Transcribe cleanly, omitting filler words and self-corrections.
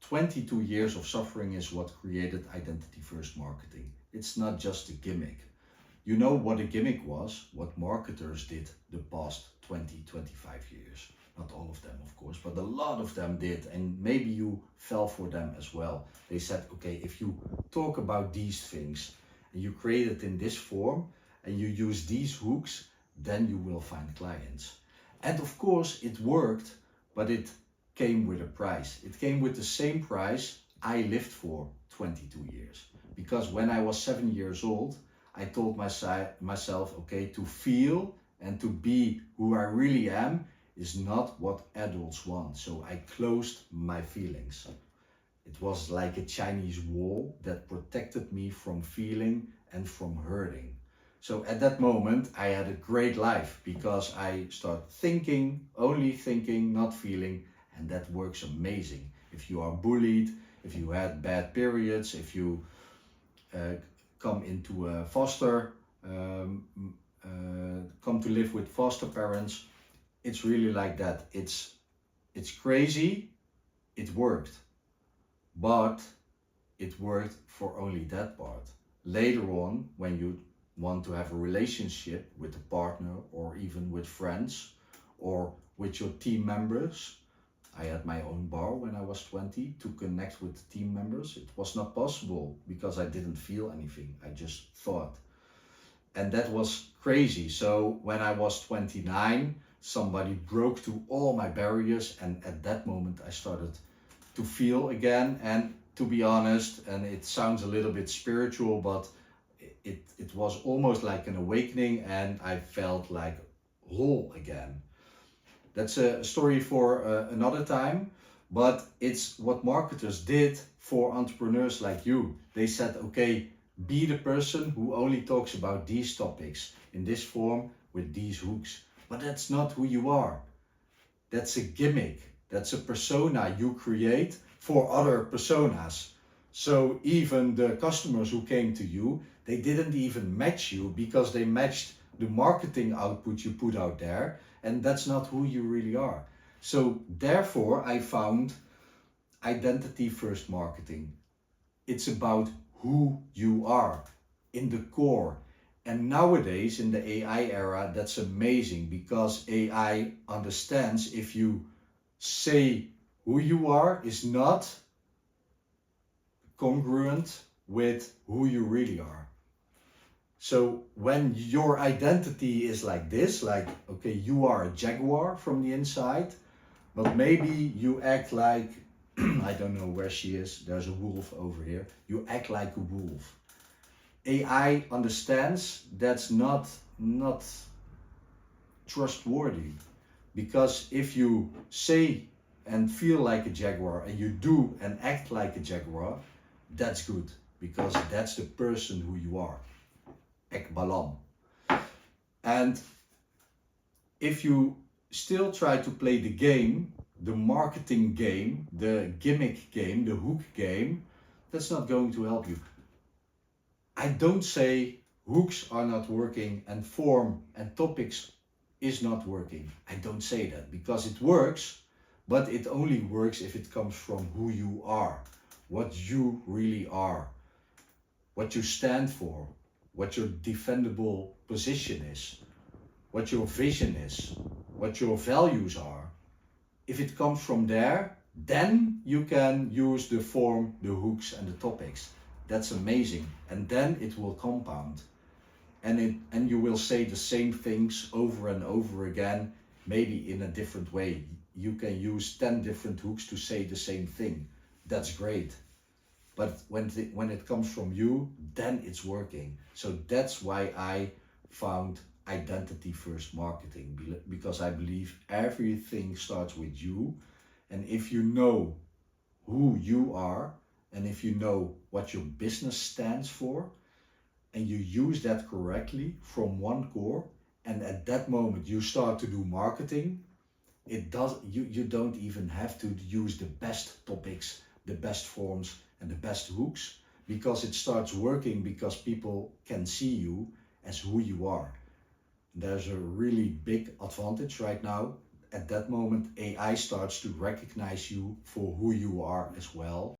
22 years of suffering is what created identity first marketing. It's not just a gimmick. You know what a gimmick was, what marketers did the past 20, 25 years. Not all of them, of course, but a lot of them did. And maybe you fell for them as well. They said, okay, if you talk about these things and you create it in this form and you use these hooks, then you will find clients. And of course it worked, but it came with a price. It came with the same price I lived for 22 years. Because when I was 7 years old, I told myself, okay, to feel and to be who I really am is not what adults want. So I closed my feelings. It was like a Chinese wall that protected me from feeling and from hurting. So at that moment, I had a great life because I started thinking, only thinking, not feeling, and that works amazing. If you are bullied, if you had bad periods, if you come into a come to live with foster parents, it's really like that. It's crazy. It worked, but it worked for only that part. Later on, when you want to have a relationship with a partner or even with friends or with your team members, I had my own bar when I was 20 to connect with the team members. It was not possible because I didn't feel anything. I just thought. And that was crazy. So when I was 29, somebody broke through all my barriers. And at that moment, I started to feel again. And to be honest, and it sounds a little bit spiritual, but it was almost like an awakening and I felt like whole again. That's a story for another time, but it's what marketers did for entrepreneurs like you. They said, okay, be the person who only talks about these topics in this form with these hooks. But that's not who you are. That's a gimmick. That's a persona you create for other personas. So even the customers who came to you, they didn't even match you because they matched the marketing output you put out there. And that's not who you really are. So therefore, I found identity first marketing. It's about who you are in the core. And nowadays in the AI era, that's amazing because AI understands if you say who you are is not congruent with who you really are. So when your identity is like this, like, okay, you are a jaguar from the inside, but maybe you act like, I don't know where she is, there's a wolf over here. You act like a wolf. AI understands that's not trustworthy. Because if you say and feel like a jaguar and you do and act like a jaguar, that's good. Because that's the person who you are. Ek balam. And if you still try to play the game, the marketing game, the gimmick game, the hook game, that's not going to help you. I don't say hooks are not working and form and topics is not working. I don't say that because it works, but it only works if it comes from who you are, what you really are, what you stand for, what your defendable position is, what your vision is, what your values are. If it comes from there, then you can use the form, the hooks and the topics. That's amazing. And then it will compound. And you will say the same things over and over again, maybe in a different way. You can use 10 different hooks to say the same thing. That's great. But when it comes from you, then it's working. So that's why I found identity first marketing, because I believe everything starts with you. And if you know who you are, and if you know what your business stands for, and you use that correctly from one core, and at that moment you start to do marketing, you don't even have to use the best topics, the best forms and the best hooks, because it starts working because people can see you as who you are. There's a really big advantage right now. at that moment AI starts to recognize you for who you are as well.